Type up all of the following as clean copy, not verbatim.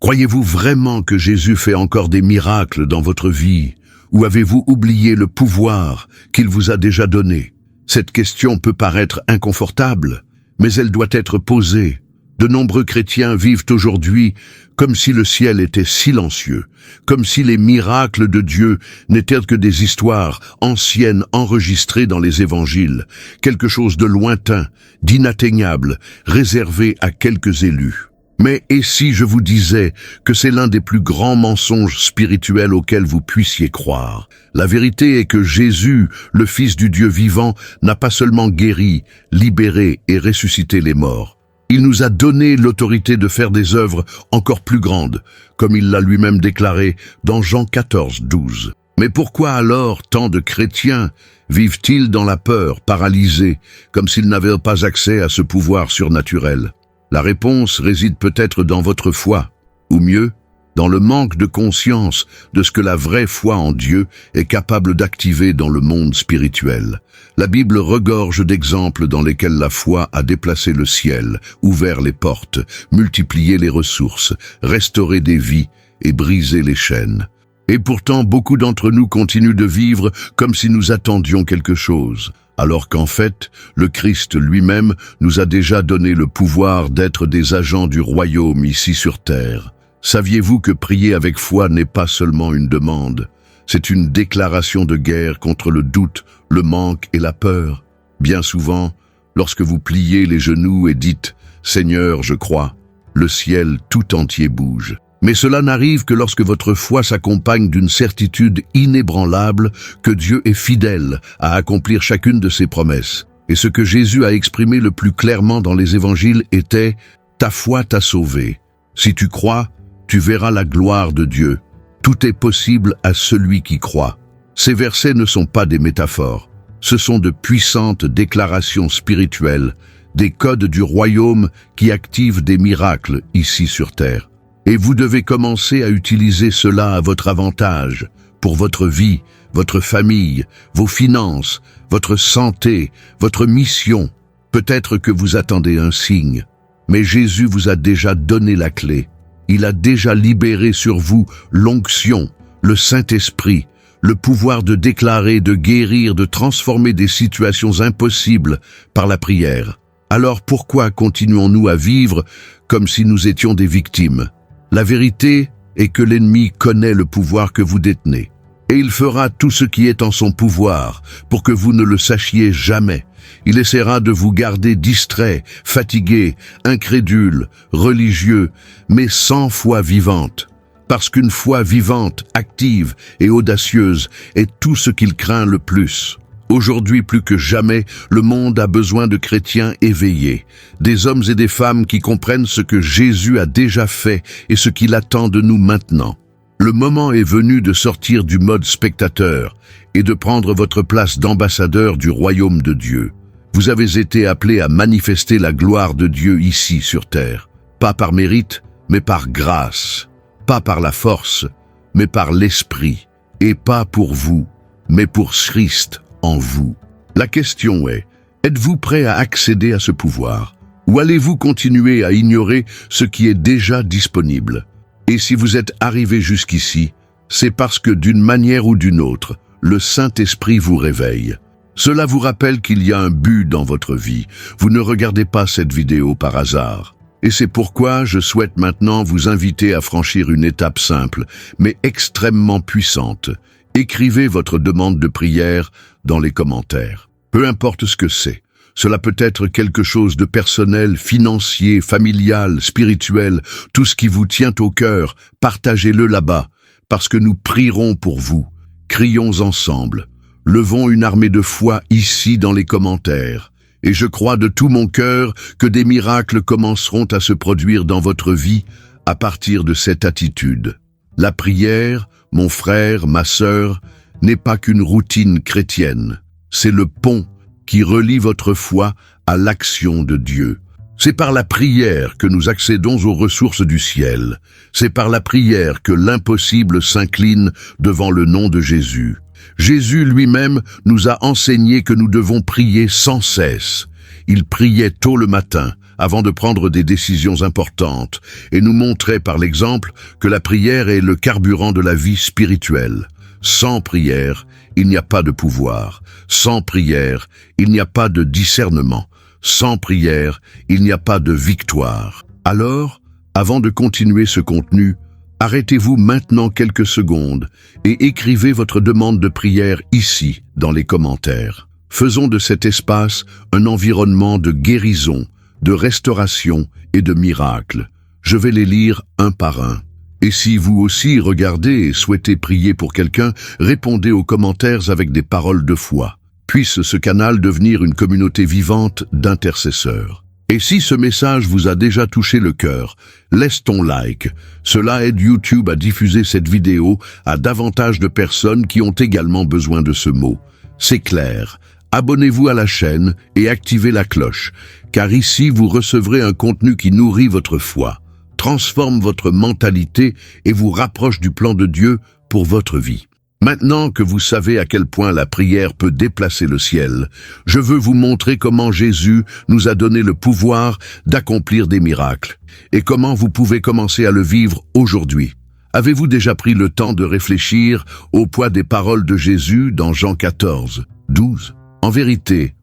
Croyez-vous vraiment que Jésus fait encore des miracles dans votre vie? Ou avez-vous oublié le pouvoir qu'il vous a déjà donné? Cette question peut paraître inconfortable, mais elle doit être posée. De nombreux chrétiens vivent aujourd'hui comme si le ciel était silencieux, comme si les miracles de Dieu n'étaient que des histoires anciennes enregistrées dans les évangiles, quelque chose de lointain, d'inatteignable, réservé à quelques élus. Mais et si je vous disais que c'est l'un des plus grands mensonges spirituels auxquels vous puissiez croire? La vérité est que Jésus, le Fils du Dieu vivant, n'a pas seulement guéri, libéré et ressuscité les morts. Il nous a donné l'autorité de faire des œuvres encore plus grandes, comme il l'a lui-même déclaré dans Jean 14, 12. Mais pourquoi alors tant de chrétiens vivent-ils dans la peur, paralysés, comme s'ils n'avaient pas accès à ce pouvoir surnaturel? La réponse réside peut-être dans votre foi, ou mieux, dans le manque de conscience de ce que la vraie foi en Dieu est capable d'activer dans le monde spirituel. La Bible regorge d'exemples dans lesquels la foi a déplacé le ciel, ouvert les portes, multiplié les ressources, restauré des vies et brisé les chaînes. Et pourtant, beaucoup d'entre nous continuent de vivre comme si nous attendions quelque chose, alors qu'en fait, le Christ lui-même nous a déjà donné le pouvoir d'être des agents du royaume ici sur terre. Saviez-vous que prier avec foi n'est pas seulement une demande, c'est une déclaration de guerre contre le doute, le manque et la peur? Bien souvent, lorsque vous pliez les genoux et dites « Seigneur, je crois », le ciel tout entier bouge. Mais cela n'arrive que lorsque votre foi s'accompagne d'une certitude inébranlable que Dieu est fidèle à accomplir chacune de ses promesses. Et ce que Jésus a exprimé le plus clairement dans les évangiles était « Ta foi t'a sauvé. Si tu crois, tu verras la gloire de Dieu. Tout est possible à celui qui croit. » Ces versets ne sont pas des métaphores. Ce sont de puissantes déclarations spirituelles, des codes du royaume qui activent des miracles ici sur terre. Et vous devez commencer à utiliser cela à votre avantage, pour votre vie, votre famille, vos finances, votre santé, votre mission. Peut-être que vous attendez un signe, mais Jésus vous a déjà donné la clé. Il a déjà libéré sur vous l'onction, le Saint-Esprit, le pouvoir de déclarer, de guérir, de transformer des situations impossibles par la prière. Alors pourquoi continuons-nous à vivre comme si nous étions des victimes? La vérité est que l'ennemi connaît le pouvoir que vous détenez, et il fera tout ce qui est en son pouvoir pour que vous ne le sachiez jamais. Il essaiera de vous garder distrait, fatigué, incrédule, religieux, mais sans foi vivante. Parce qu'une foi vivante, active et audacieuse est tout ce qu'il craint le plus. Aujourd'hui plus que jamais, le monde a besoin de chrétiens éveillés, des hommes et des femmes qui comprennent ce que Jésus a déjà fait et ce qu'il attend de nous maintenant. Le moment est venu de sortir du mode spectateur et de prendre votre place d'ambassadeur du royaume de Dieu. Vous avez été appelés à manifester la gloire de Dieu ici sur terre, pas par mérite, mais par grâce, pas par la force, mais par l'esprit, et pas pour vous, mais pour Christ en vous. La question est, êtes-vous prêt à accéder à ce pouvoir, ou allez-vous continuer à ignorer ce qui est déjà disponible? Et si vous êtes arrivé jusqu'ici, c'est parce que d'une manière ou d'une autre, le Saint-Esprit vous réveille. Cela vous rappelle qu'il y a un but dans votre vie. Vous ne regardez pas cette vidéo par hasard. Et c'est pourquoi je souhaite maintenant vous inviter à franchir une étape simple, mais extrêmement puissante. Écrivez votre demande de prière dans les commentaires. Peu importe ce que c'est. Cela peut être quelque chose de personnel, financier, familial, spirituel, tout ce qui vous tient au cœur, partagez-le là-bas, parce que nous prierons pour vous. Crions ensemble. Levons une armée de foi ici dans les commentaires. Et je crois de tout mon cœur que des miracles commenceront à se produire dans votre vie à partir de cette attitude. La prière, mon frère, ma sœur, n'est pas qu'une routine chrétienne. C'est le pont qui relie votre foi à l'action de Dieu. C'est par la prière que nous accédons aux ressources du ciel. C'est par la prière que l'impossible s'incline devant le nom de Jésus. Jésus lui-même nous a enseigné que nous devons prier sans cesse. Il priait tôt le matin, avant de prendre des décisions importantes et nous montrait par l'exemple que la prière est le carburant de la vie spirituelle. Sans prière, il n'y a pas de pouvoir. Sans prière, il n'y a pas de discernement. Sans prière, il n'y a pas de victoire. Alors, avant de continuer ce contenu, arrêtez-vous maintenant quelques secondes et écrivez votre demande de prière ici, dans les commentaires. Faisons de cet espace un environnement de guérison, de restauration et de miracles. Je vais les lire un par un. Et si vous aussi regardez et souhaitez prier pour quelqu'un, répondez aux commentaires avec des paroles de foi. Puisse ce canal devenir une communauté vivante d'intercesseurs. Et si ce message vous a déjà touché le cœur, laisse ton like. Cela aide YouTube à diffuser cette vidéo à davantage de personnes qui ont également besoin de ce mot. C'est clair. Abonnez-vous à la chaîne et activez la cloche, car ici vous recevrez un contenu qui nourrit votre foi, transforme votre mentalité et vous rapproche du plan de Dieu pour votre vie. Maintenant que vous savez à quel point la prière peut déplacer le ciel, je veux vous montrer comment Jésus nous a donné le pouvoir d'accomplir des miracles et comment vous pouvez commencer à le vivre aujourd'hui. Avez-vous déjà pris le temps de réfléchir au poids des paroles de Jésus dans Jean 14, 12 ? En vérité,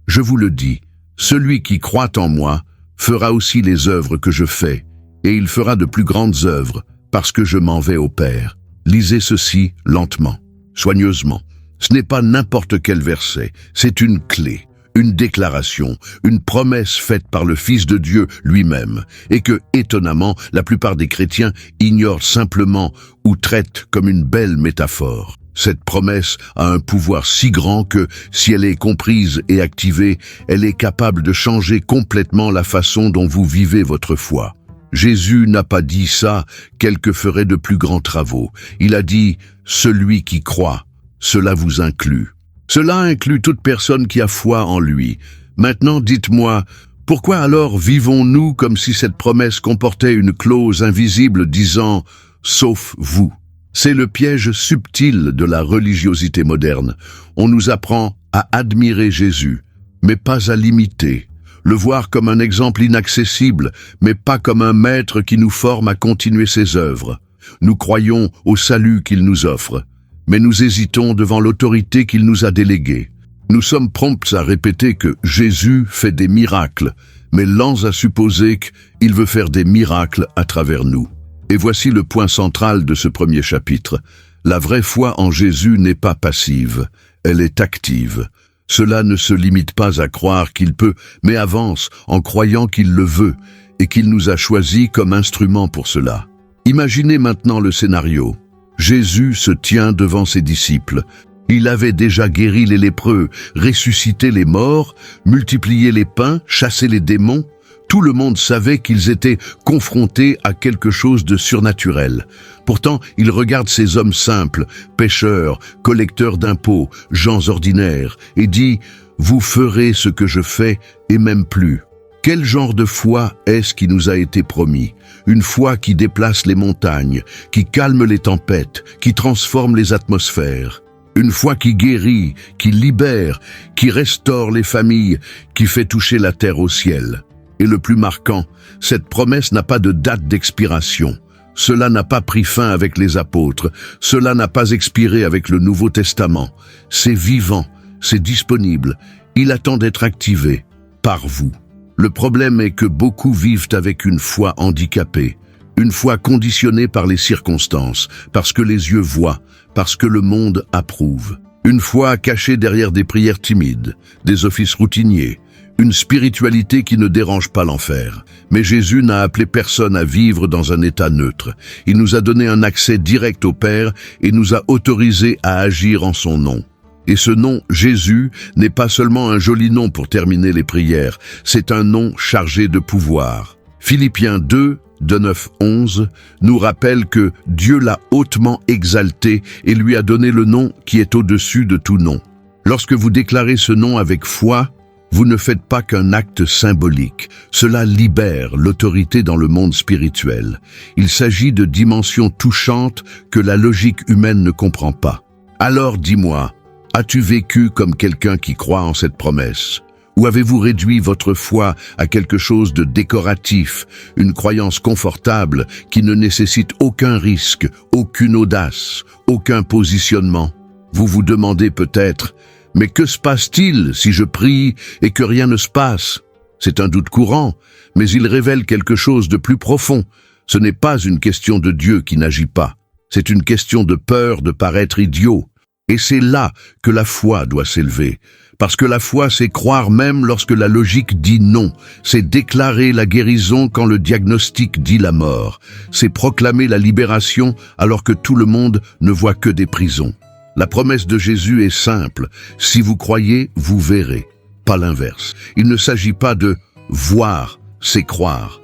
je vous le dis, celui qui croit en moi fera aussi les œuvres que je fais, et il fera de plus grandes œuvres parce que je m'en vais au Père. Lisez ceci lentement, soigneusement. Ce n'est pas n'importe quel verset, c'est une clé, une déclaration, une promesse faite par le Fils de Dieu lui-même, et que, étonnamment, la plupart des chrétiens ignorent simplement ou traitent comme une belle métaphore. Cette promesse a un pouvoir si grand que, si elle est comprise et activée, elle est capable de changer complètement la façon dont vous vivez votre foi. Jésus n'a pas dit ça, quelqu'un ferait de plus grands travaux. Il a dit « celui qui croit ». Cela vous inclut. Cela inclut toute personne qui a foi en lui. Maintenant, dites-moi, pourquoi alors vivons-nous comme si cette promesse comportait une clause invisible disant « sauf vous ». C'est le piège subtil de la religiosité moderne. On nous apprend à admirer Jésus, mais pas à l'imiter. Le voir comme un exemple inaccessible, mais pas comme un maître qui nous forme à continuer ses œuvres. Nous croyons au salut qu'il nous offre, mais nous hésitons devant l'autorité qu'il nous a déléguée. Nous sommes prompts à répéter que Jésus fait des miracles, mais lents à supposer qu'il veut faire des miracles à travers nous. Et voici le point central de ce premier chapitre. La vraie foi en Jésus n'est pas passive, elle est active. Cela ne se limite pas à croire qu'il peut, mais avance en croyant qu'il le veut et qu'il nous a choisis comme instrument pour cela. Imaginez maintenant le scénario. Jésus se tient devant ses disciples. Il avait déjà guéri les lépreux, ressuscité les morts, multiplié les pains, chassé les démons. Tout le monde savait qu'ils étaient confrontés à quelque chose de surnaturel. Pourtant, il regarde ces hommes simples, pêcheurs, collecteurs d'impôts, gens ordinaires, et dit « Vous ferez ce que je fais, et même plus ». Quel genre de foi est-ce qui nous a été promis? Une foi qui déplace les montagnes, qui calme les tempêtes, qui transforme les atmosphères. Une foi qui guérit, qui libère, qui restaure les familles, qui fait toucher la terre au ciel. Et le plus marquant, cette promesse n'a pas de date d'expiration. Cela n'a pas pris fin avec les apôtres. Cela n'a pas expiré avec le Nouveau Testament. C'est vivant, c'est disponible. Il attend d'être activé par vous. Le problème est que beaucoup vivent avec une foi handicapée, une foi conditionnée par les circonstances, parce que les yeux voient, parce que le monde approuve. Une foi cachée derrière des prières timides, des offices routiniers, une spiritualité qui ne dérange pas l'enfer. Mais Jésus n'a appelé personne à vivre dans un état neutre. Il nous a donné un accès direct au Père et nous a autorisés à agir en son nom. Et ce nom, Jésus, n'est pas seulement un joli nom pour terminer les prières, c'est un nom chargé de pouvoir. Philippiens 2, de 9-11, nous rappelle que Dieu l'a hautement exalté et lui a donné le nom qui est au-dessus de tout nom. Lorsque vous déclarez ce nom avec foi, vous ne faites pas qu'un acte symbolique. Cela libère l'autorité dans le monde spirituel. Il s'agit de dimensions touchantes que la logique humaine ne comprend pas. Alors dis-moi, as-tu vécu comme quelqu'un qui croit en cette promesse? Ou avez-vous réduit votre foi à quelque chose de décoratif, une croyance confortable qui ne nécessite aucun risque, aucune audace, aucun positionnement? Vous vous demandez peut-être, mais que se passe-t-il si je prie et que rien ne se passe? C'est un doute courant, mais il révèle quelque chose de plus profond. Ce n'est pas une question de Dieu qui n'agit pas, c'est une question de peur de paraître idiot. Et c'est là que la foi doit s'élever. Parce que la foi, c'est croire même lorsque la logique dit non. C'est déclarer la guérison quand le diagnostic dit la mort. C'est proclamer la libération alors que tout le monde ne voit que des prisons. La promesse de Jésus est simple. Si vous croyez, vous verrez. Pas l'inverse. Il ne s'agit pas de voir, c'est croire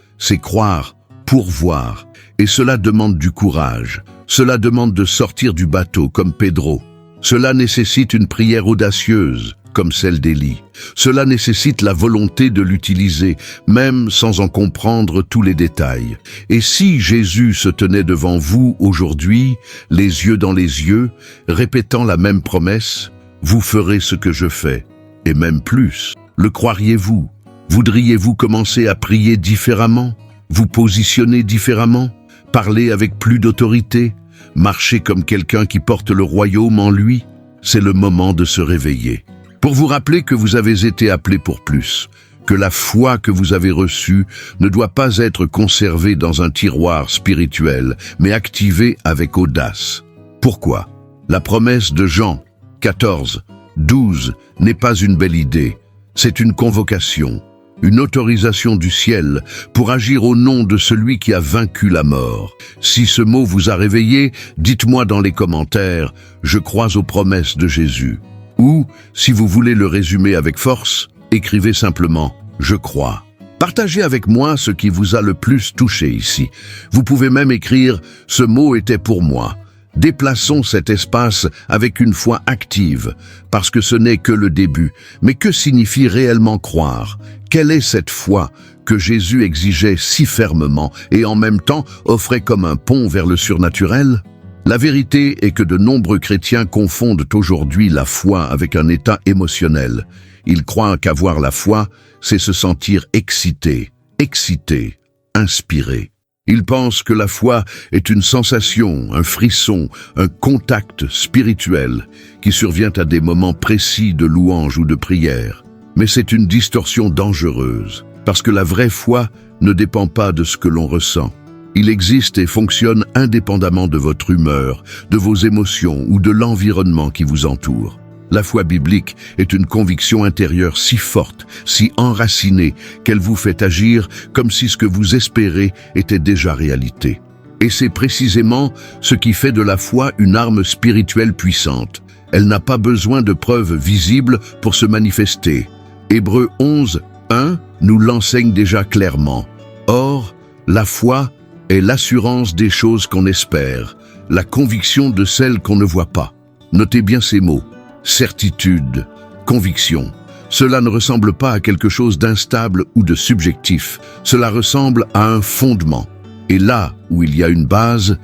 pour voir. Et cela demande du courage. Cela demande de sortir du bateau comme Pedro. Cela nécessite une prière audacieuse, comme celle d'Élie. Cela nécessite la volonté de l'utiliser, même sans en comprendre tous les détails. Et si Jésus se tenait devant vous aujourd'hui, les yeux dans les yeux, répétant la même promesse, vous ferez ce que je fais, et même plus. Le croiriez-vous? Voudriez-vous commencer à prier différemment? Vous positionner différemment? Parler avec plus d'autorité? Marcher comme quelqu'un qui porte le royaume en lui? C'est le moment de se réveiller. Pour vous rappeler que vous avez été appelé pour plus, que la foi que vous avez reçue ne doit pas être conservée dans un tiroir spirituel, mais activée avec audace. Pourquoi? La promesse de Jean 14, 12 n'est pas une belle idée, c'est une convocation, une autorisation du ciel pour agir au nom de celui qui a vaincu la mort. Si ce mot vous a réveillé, dites-moi dans les commentaires, je crois aux promesses de Jésus. Ou, si vous voulez le résumer avec force, écrivez simplement « Je crois ». Partagez avec moi ce qui vous a le plus touché ici. Vous pouvez même écrire « Ce mot était pour moi ». Déplaçons cet espace avec une foi active, parce que ce n'est que le début. Mais que signifie réellement croire? Quelle est cette foi que Jésus exigeait si fermement et en même temps offrait comme un pont vers le surnaturel? La vérité est que de nombreux chrétiens confondent aujourd'hui la foi avec un état émotionnel. Ils croient qu'avoir la foi, c'est se sentir excité, inspiré. Ils pensent que la foi est une sensation, un frisson, un contact spirituel qui survient à des moments précis de louange ou de prière. Mais c'est une distorsion dangereuse, parce que la vraie foi ne dépend pas de ce que l'on ressent. Il existe et fonctionne indépendamment de votre humeur, de vos émotions ou de l'environnement qui vous entoure. La foi biblique est une conviction intérieure si forte, si enracinée, qu'elle vous fait agir comme si ce que vous espérez était déjà réalité. Et c'est précisément ce qui fait de la foi une arme spirituelle puissante. Elle n'a pas besoin de preuves visibles pour se manifester. Hébreux 11, 1 nous l'enseigne déjà clairement. Or, la foi est l'assurance des choses qu'on espère, la conviction de celles qu'on ne voit pas. Notez bien ces mots. Certitude, conviction. Cela ne ressemble pas à quelque chose d'instable ou de subjectif. Cela ressemble à un fondement. Et là où il y a une base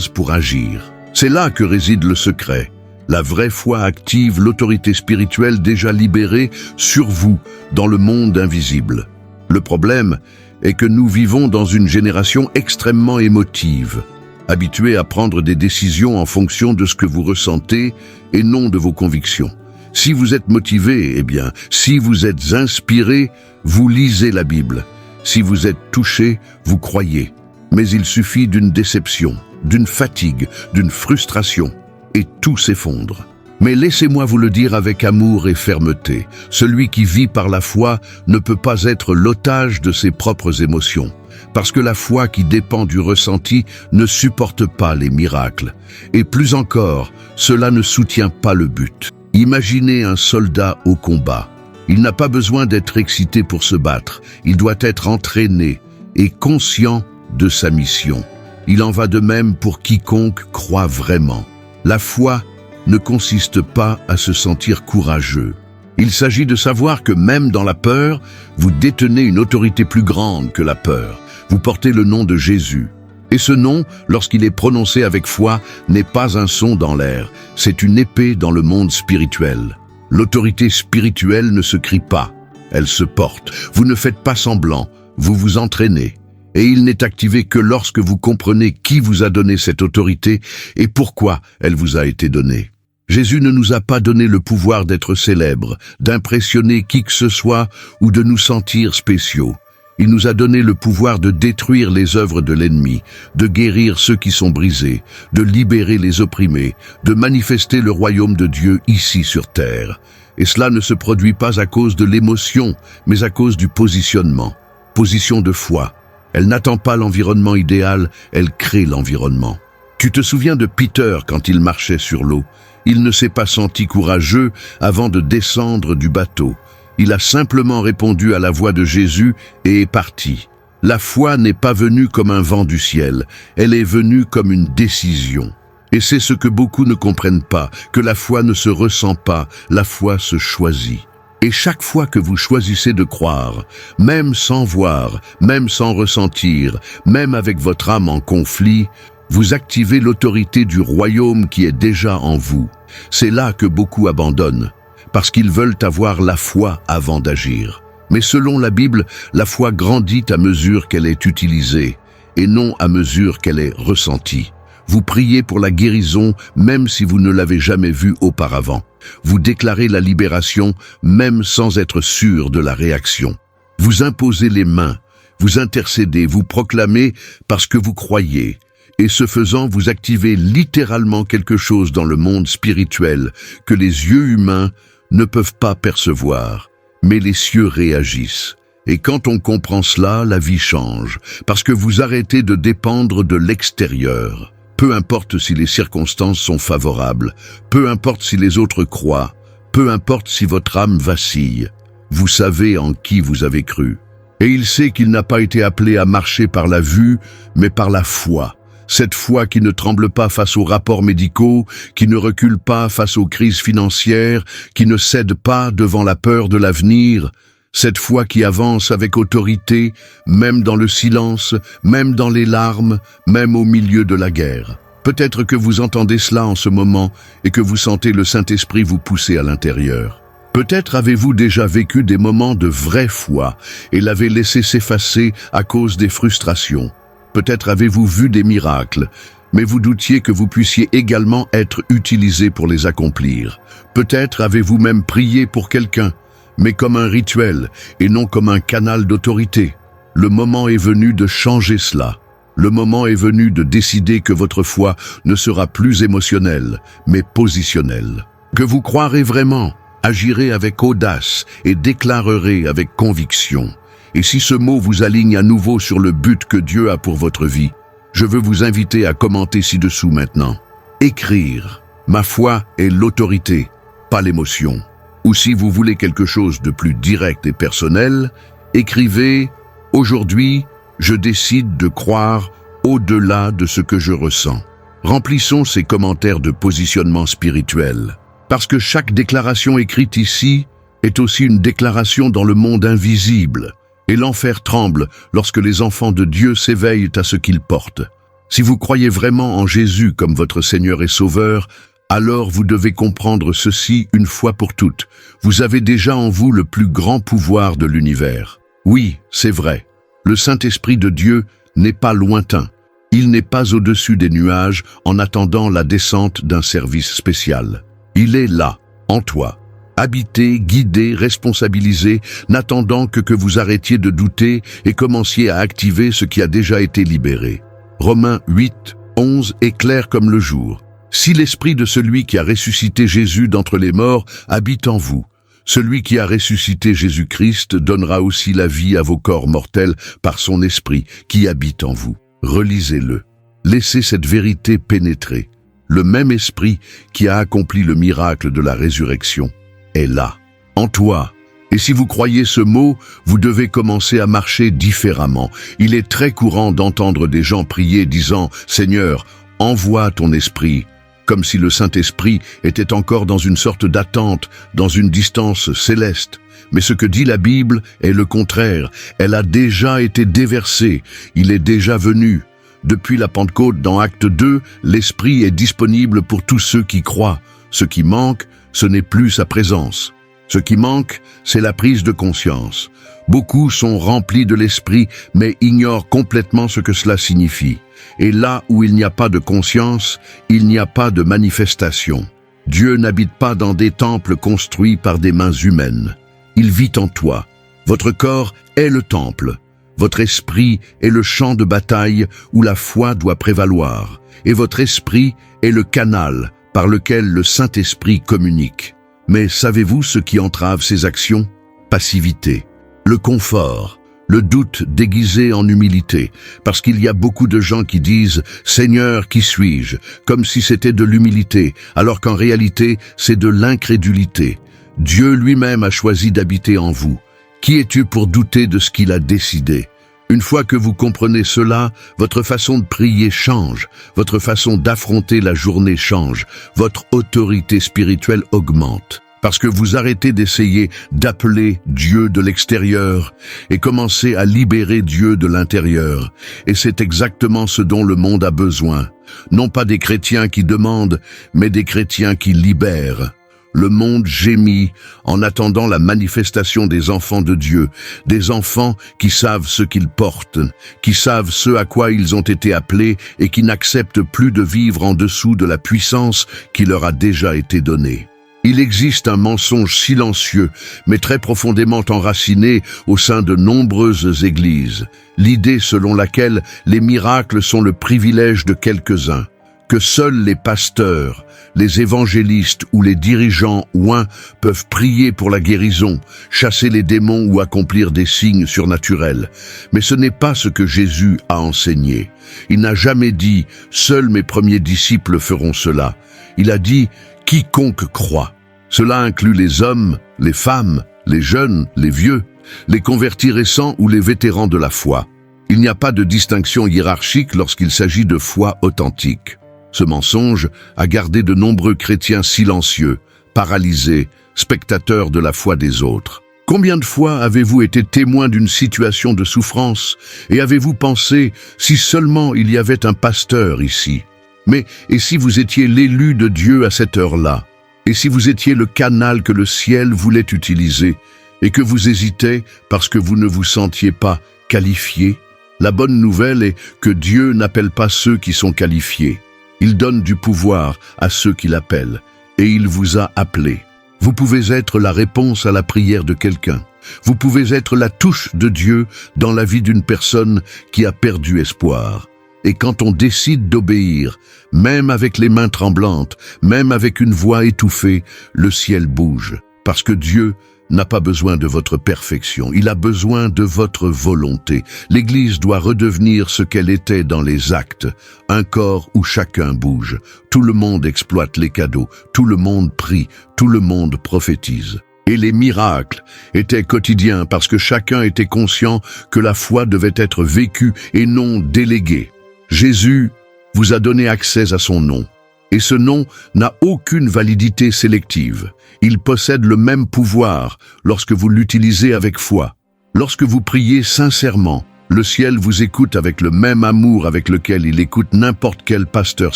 pour agir. C'est là que réside le secret. La vraie foi active l'autorité spirituelle déjà libérée sur vous dans le monde invisible. Le problème est que nous vivons dans une génération extrêmement émotive, habituée à prendre des décisions en fonction de ce que vous ressentez et non de vos convictions. Si vous êtes motivé, si vous êtes inspiré, vous lisez la Bible. Si vous êtes touché, vous croyez. Mais il suffit d'une déception, d'une fatigue, d'une frustration, et tout s'effondre. Mais laissez-moi vous le dire avec amour et fermeté. Celui qui vit par la foi ne peut pas être l'otage de ses propres émotions. Parce que la foi qui dépend du ressenti ne supporte pas les miracles. Et plus encore, cela ne soutient pas le but. Imaginez un soldat au combat. Il n'a pas besoin d'être excité pour se battre. Il doit être entraîné et conscient de sa mission. Il en va de même pour quiconque croit vraiment. La foi ne consiste pas à se sentir courageux. Il s'agit de savoir que même dans la peur, vous détenez une autorité plus grande que la peur. Vous portez le nom de Jésus. Et ce nom, lorsqu'il est prononcé avec foi, n'est pas un son dans l'air, c'est une épée dans le monde spirituel. L'autorité spirituelle ne se crie pas, elle se porte. Vous ne faites pas semblant, vous vous entraînez. Et il n'est activé que lorsque vous comprenez qui vous a donné cette autorité et pourquoi elle vous a été donnée. Jésus ne nous a pas donné le pouvoir d'être célèbres, d'impressionner qui que ce soit ou de nous sentir spéciaux. Il nous a donné le pouvoir de détruire les œuvres de l'ennemi, de guérir ceux qui sont brisés, de libérer les opprimés, de manifester le royaume de Dieu ici sur terre. Et cela ne se produit pas à cause de l'émotion, mais à cause du positionnement. Position de foi. Elle n'attend pas l'environnement idéal, elle crée l'environnement. Tu te souviens de Peter quand il marchait sur l'eau? Il ne s'est pas senti courageux avant de descendre du bateau. Il a simplement répondu à la voix de Jésus et est parti. La foi n'est pas venue comme un vent du ciel, elle est venue comme une décision. Et c'est ce que beaucoup ne comprennent pas, que la foi ne se ressent pas, la foi se choisit. Et chaque fois que vous choisissez de croire, même sans voir, même sans ressentir, même avec votre âme en conflit, vous activez l'autorité du royaume qui est déjà en vous. C'est là que beaucoup abandonnent, parce qu'ils veulent avoir la foi avant d'agir. Mais selon la Bible, la foi grandit à mesure qu'elle est utilisée, et non à mesure qu'elle est ressentie. Vous priez pour la guérison même si vous ne l'avez jamais vue auparavant. Vous déclarez la libération même sans être sûr de la réaction. Vous imposez les mains, vous intercédez, vous proclamez parce que vous croyez. Et ce faisant, vous activez littéralement quelque chose dans le monde spirituel que les yeux humains ne peuvent pas percevoir, mais les cieux réagissent. Et quand on comprend cela, la vie change, parce que vous arrêtez de dépendre de l'extérieur. Peu importe si les circonstances sont favorables, peu importe si les autres croient, peu importe si votre âme vacille, vous savez en qui vous avez cru. Et il sait qu'il n'a pas été appelé à marcher par la vue, mais par la foi. Cette foi qui ne tremble pas face aux rapports médicaux, qui ne recule pas face aux crises financières, qui ne cède pas devant la peur de l'avenir, cette foi qui avance avec autorité, même dans le silence, même dans les larmes, même au milieu de la guerre. Peut-être que vous entendez cela en ce moment et que vous sentez le Saint-Esprit vous pousser à l'intérieur. Peut-être avez-vous déjà vécu des moments de vraie foi et l'avez laissé s'effacer à cause des frustrations. Peut-être avez-vous vu des miracles, mais vous doutiez que vous puissiez également être utilisé pour les accomplir. Peut-être avez-vous même prié pour quelqu'un, mais comme un rituel et non comme un canal d'autorité. Le moment est venu de changer cela. Le moment est venu de décider que votre foi ne sera plus émotionnelle, mais positionnelle. Que vous croirez vraiment, agirez avec audace et déclarerez avec conviction. Et si ce mot vous aligne à nouveau sur le but que Dieu a pour votre vie, je veux vous inviter à commenter ci-dessous maintenant. Écrire. Ma foi est l'autorité, pas l'émotion. Ou si vous voulez quelque chose de plus direct et personnel, écrivez « Aujourd'hui, je décide de croire au-delà de ce que je ressens ». Remplissons ces commentaires de positionnement spirituel. Parce que chaque déclaration écrite ici est aussi une déclaration dans le monde invisible. Et l'enfer tremble lorsque les enfants de Dieu s'éveillent à ce qu'ils portent. Si vous croyez vraiment en Jésus comme votre Seigneur et Sauveur, alors vous devez comprendre ceci une fois pour toutes. Vous avez déjà en vous le plus grand pouvoir de l'univers. Oui, c'est vrai. Le Saint-Esprit de Dieu n'est pas lointain. Il n'est pas au-dessus des nuages en attendant la descente d'un service spécial. Il est là, en toi. Habité, guidé, responsabilisé, n'attendant que vous arrêtiez de douter et commenciez à activer ce qui a déjà été libéré. Romains 8, 11 est clair comme le jour. Si l'esprit de celui qui a ressuscité Jésus d'entre les morts habite en vous, celui qui a ressuscité Jésus-Christ donnera aussi la vie à vos corps mortels par son esprit qui habite en vous. Relisez-le. Laissez cette vérité pénétrer. Le même esprit qui a accompli le miracle de la résurrection est là, en toi. Et si vous croyez ce mot, vous devez commencer à marcher différemment. Il est très courant d'entendre des gens prier disant « Seigneur, envoie ton esprit », comme si le Saint-Esprit était encore dans une sorte d'attente, dans une distance céleste. Mais ce que dit la Bible est le contraire. Elle a déjà été déversée, il est déjà venu. Depuis la Pentecôte dans Acte 2, l'Esprit est disponible pour tous ceux qui croient. Ce qui manque, ce n'est plus sa présence. Ce qui manque, c'est la prise de conscience. Beaucoup sont remplis de l'esprit, mais ignorent complètement ce que cela signifie. Et là où il n'y a pas de conscience, il n'y a pas de manifestation. Dieu n'habite pas dans des temples construits par des mains humaines. Il vit en toi. Votre corps est le temple. Votre esprit est le champ de bataille où la foi doit prévaloir. Et votre esprit est le canal par lequel le Saint-Esprit communique. Mais savez-vous ce qui entrave ces actions? Passivité, le confort, le doute déguisé en humilité, parce qu'il y a beaucoup de gens qui disent « Seigneur, qui suis-je ?» comme si c'était de l'humilité, alors qu'en réalité, c'est de l'incrédulité. Dieu lui-même a choisi d'habiter en vous. Qui es-tu pour douter de ce qu'il a décidé? Une fois que vous comprenez cela, votre façon de prier change, votre façon d'affronter la journée change, votre autorité spirituelle augmente. Parce que vous arrêtez d'essayer d'appeler Dieu de l'extérieur et commencez à libérer Dieu de l'intérieur. Et c'est exactement ce dont le monde a besoin. Non pas des chrétiens qui demandent, mais des chrétiens qui libèrent. Le monde gémit en attendant la manifestation des enfants de Dieu, des enfants qui savent ce qu'ils portent, qui savent ce à quoi ils ont été appelés et qui n'acceptent plus de vivre en dessous de la puissance qui leur a déjà été donnée. Il existe un mensonge silencieux, mais très profondément enraciné au sein de nombreuses églises, l'idée selon laquelle les miracles sont le privilège de quelques-uns, que seuls les pasteurs, les évangélistes ou les dirigeants oints peuvent prier pour la guérison, chasser les démons ou accomplir des signes surnaturels. Mais ce n'est pas ce que Jésus a enseigné. Il n'a jamais dit « Seuls mes premiers disciples feront cela ». Il a dit « Quiconque croit ». Cela inclut les hommes, les femmes, les jeunes, les vieux, les convertis récents ou les vétérans de la foi. Il n'y a pas de distinction hiérarchique lorsqu'il s'agit de foi authentique. Ce mensonge a gardé de nombreux chrétiens silencieux, paralysés, spectateurs de la foi des autres. Combien de fois avez-vous été témoin d'une situation de souffrance et avez-vous pensé « si seulement il y avait un pasteur ici ». Mais et si vous étiez l'élu de Dieu à cette heure-là? Et si vous étiez le canal que le ciel voulait utiliser et que vous hésitez parce que vous ne vous sentiez pas qualifié? La bonne nouvelle est que Dieu n'appelle pas ceux qui sont qualifiés. Il donne du pouvoir à ceux qui l'appellent, et il vous a appelé. Vous pouvez être la réponse à la prière de quelqu'un. Vous pouvez être la touche de Dieu dans la vie d'une personne qui a perdu espoir. Et quand on décide d'obéir, même avec les mains tremblantes, même avec une voix étouffée, le ciel bouge. Parce que Dieu n'a pas besoin de votre perfection, il a besoin de votre volonté. L'Église doit redevenir ce qu'elle était dans les actes, un corps où chacun bouge. Tout le monde exploite les cadeaux, tout le monde prie, tout le monde prophétise. Et les miracles étaient quotidiens parce que chacun était conscient que la foi devait être vécue et non déléguée. Jésus vous a donné accès à son nom. Et ce nom n'a aucune validité sélective. Il possède le même pouvoir lorsque vous l'utilisez avec foi. Lorsque vous priez sincèrement, le ciel vous écoute avec le même amour avec lequel il écoute n'importe quel pasteur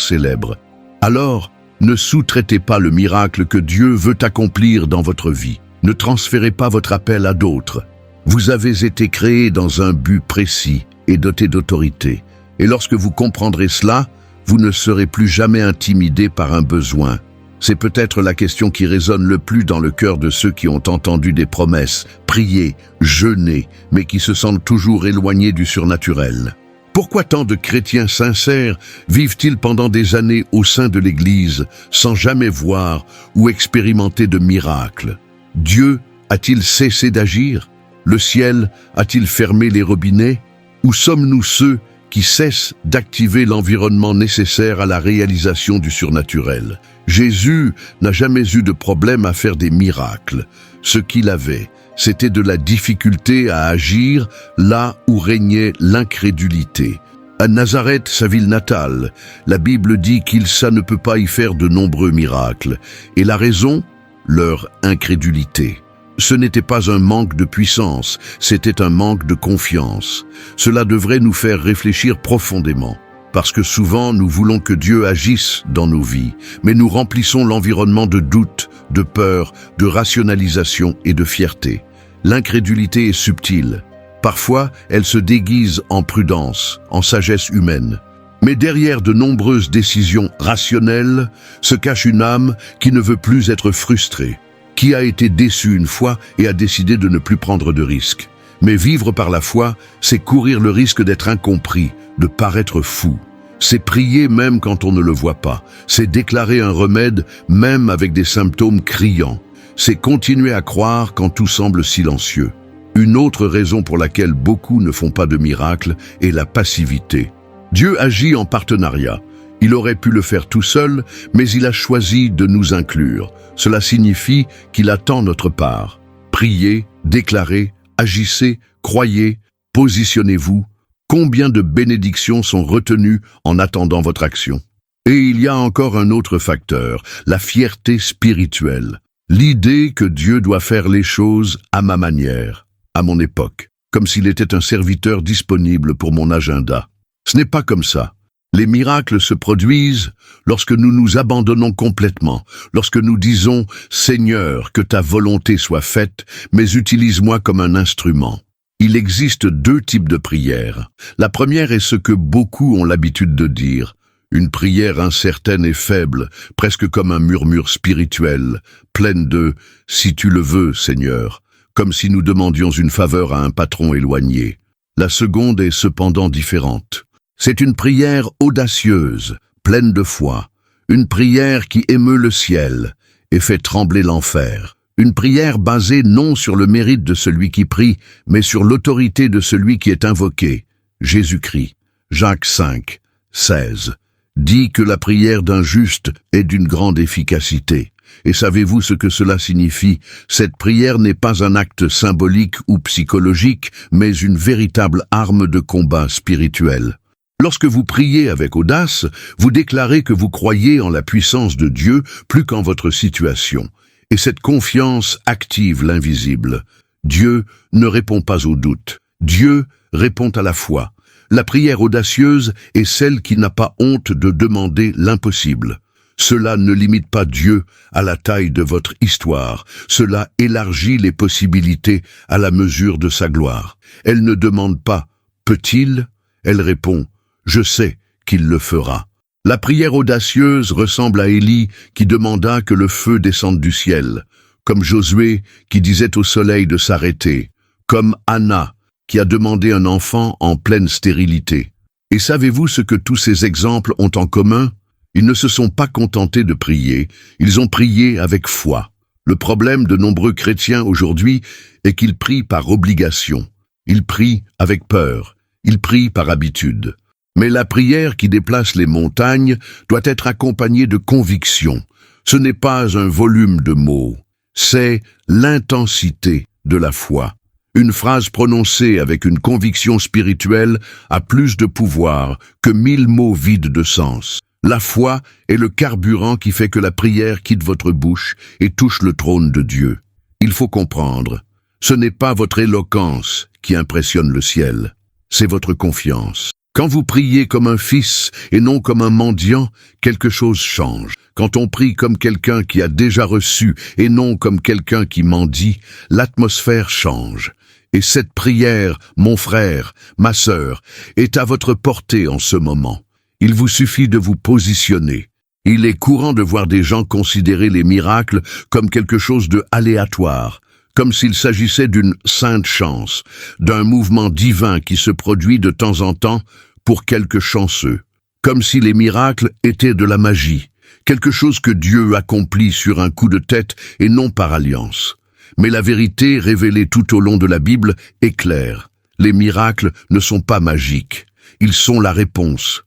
célèbre. Alors, ne sous-traitez pas le miracle que Dieu veut accomplir dans votre vie. Ne transférez pas votre appel à d'autres. Vous avez été créé dans un but précis et doté d'autorité. Et lorsque vous comprendrez cela, vous ne serez plus jamais intimidé par un besoin. C'est peut-être la question qui résonne le plus dans le cœur de ceux qui ont entendu des promesses, prier, jeûner, mais qui se sentent toujours éloignés du surnaturel. Pourquoi tant de chrétiens sincères vivent-ils pendant des années au sein de l'Église sans jamais voir ou expérimenter de miracles? Dieu a-t-il cessé d'agir? Le ciel a-t-il fermé les robinets? Ou sommes-nous ceux qui cessent d'activer l'environnement nécessaire à la réalisation du surnaturel? Jésus n'a jamais eu de problème à faire des miracles. Ce qu'il avait, c'était de la difficulté à agir là où régnait l'incrédulité. À Nazareth, sa ville natale, la Bible dit qu'Ilsa ne peut pas y faire de nombreux miracles. Et la raison? Leur incrédulité. Ce n'était pas un manque de puissance, c'était un manque de confiance. Cela devrait nous faire réfléchir profondément. Parce que souvent, nous voulons que Dieu agisse dans nos vies, mais nous remplissons l'environnement de doute, de peur, de rationalisation et de fierté. L'incrédulité est subtile. Parfois, elle se déguise en prudence, en sagesse humaine. Mais derrière de nombreuses décisions rationnelles se cache une âme qui ne veut plus être frustrée, qui a été déçue une fois et a décidé de ne plus prendre de risques. Mais vivre par la foi, c'est courir le risque d'être incompris, de paraître fou. C'est prier même quand on ne le voit pas. C'est déclarer un remède même avec des symptômes criants. C'est continuer à croire quand tout semble silencieux. Une autre raison pour laquelle beaucoup ne font pas de miracles est la passivité. Dieu agit en partenariat. Il aurait pu le faire tout seul, mais il a choisi de nous inclure. Cela signifie qu'il attend notre part. Priez, déclarez, agissez, croyez, positionnez-vous. Combien de bénédictions sont retenues en attendant votre action? Et il y a encore un autre facteur, la fierté spirituelle. L'idée que Dieu doit faire les choses à ma manière, à mon époque, comme s'il était un serviteur disponible pour mon agenda. Ce n'est pas comme ça. Les miracles se produisent lorsque nous nous abandonnons complètement, lorsque nous disons « Seigneur, que ta volonté soit faite, mais utilise-moi comme un instrument ». Il existe deux types de prières. La première est ce que beaucoup ont l'habitude de dire, une prière incertaine et faible, presque comme un murmure spirituel, pleine de « Si tu le veux, Seigneur », comme si nous demandions une faveur à un patron éloigné. La seconde est cependant différente. C'est une prière audacieuse, pleine de foi, une prière qui émeut le ciel et fait trembler l'enfer. Une prière basée non sur le mérite de celui qui prie, mais sur l'autorité de celui qui est invoqué. Jésus-Christ, Jacques 5, 16, dit que la prière d'un juste est d'une grande efficacité. Et savez-vous ce que cela signifie? Cette prière n'est pas un acte symbolique ou psychologique, mais une véritable arme de combat spirituel. Lorsque vous priez avec audace, vous déclarez que vous croyez en la puissance de Dieu plus qu'en votre situation. Et cette confiance active l'invisible. Dieu ne répond pas au doute. Dieu répond à la foi. La prière audacieuse est celle qui n'a pas honte de demander l'impossible. Cela ne limite pas Dieu à la taille de votre histoire. Cela élargit les possibilités à la mesure de sa gloire. Elle ne demande pas « peut-il ?» Elle répond « je sais qu'il le fera ». La prière audacieuse ressemble à Élie qui demanda que le feu descende du ciel, comme Josué qui disait au soleil de s'arrêter, comme Anna qui a demandé un enfant en pleine stérilité. Et savez-vous ce que tous ces exemples ont en commun? Ils ne se sont pas contentés de prier, ils ont prié avec foi. Le problème de nombreux chrétiens aujourd'hui est qu'ils prient par obligation. Ils prient avec peur, ils prient par habitude. Mais la prière qui déplace les montagnes doit être accompagnée de conviction. Ce n'est pas un volume de mots, c'est l'intensité de la foi. Une phrase prononcée avec une conviction spirituelle a plus de pouvoir que 1000 mots vides de sens. La foi est le carburant qui fait que la prière quitte votre bouche et touche le trône de Dieu. Il faut comprendre, ce n'est pas votre éloquence qui impressionne le ciel, c'est votre confiance. Quand vous priez comme un fils et non comme un mendiant, quelque chose change. Quand on prie comme quelqu'un qui a déjà reçu et non comme quelqu'un qui mendie, l'atmosphère change. Et cette prière, mon frère, ma sœur, est à votre portée en ce moment. Il vous suffit de vous positionner. Il est courant de voir des gens considérer les miracles comme quelque chose de aléatoire, comme s'il s'agissait d'une sainte chance, d'un mouvement divin qui se produit de temps en temps pour quelques chanceux, comme si les miracles étaient de la magie, quelque chose que Dieu accomplit sur un coup de tête et non par alliance. Mais la vérité révélée tout au long de la Bible est claire. Les miracles ne sont pas magiques, ils sont la réponse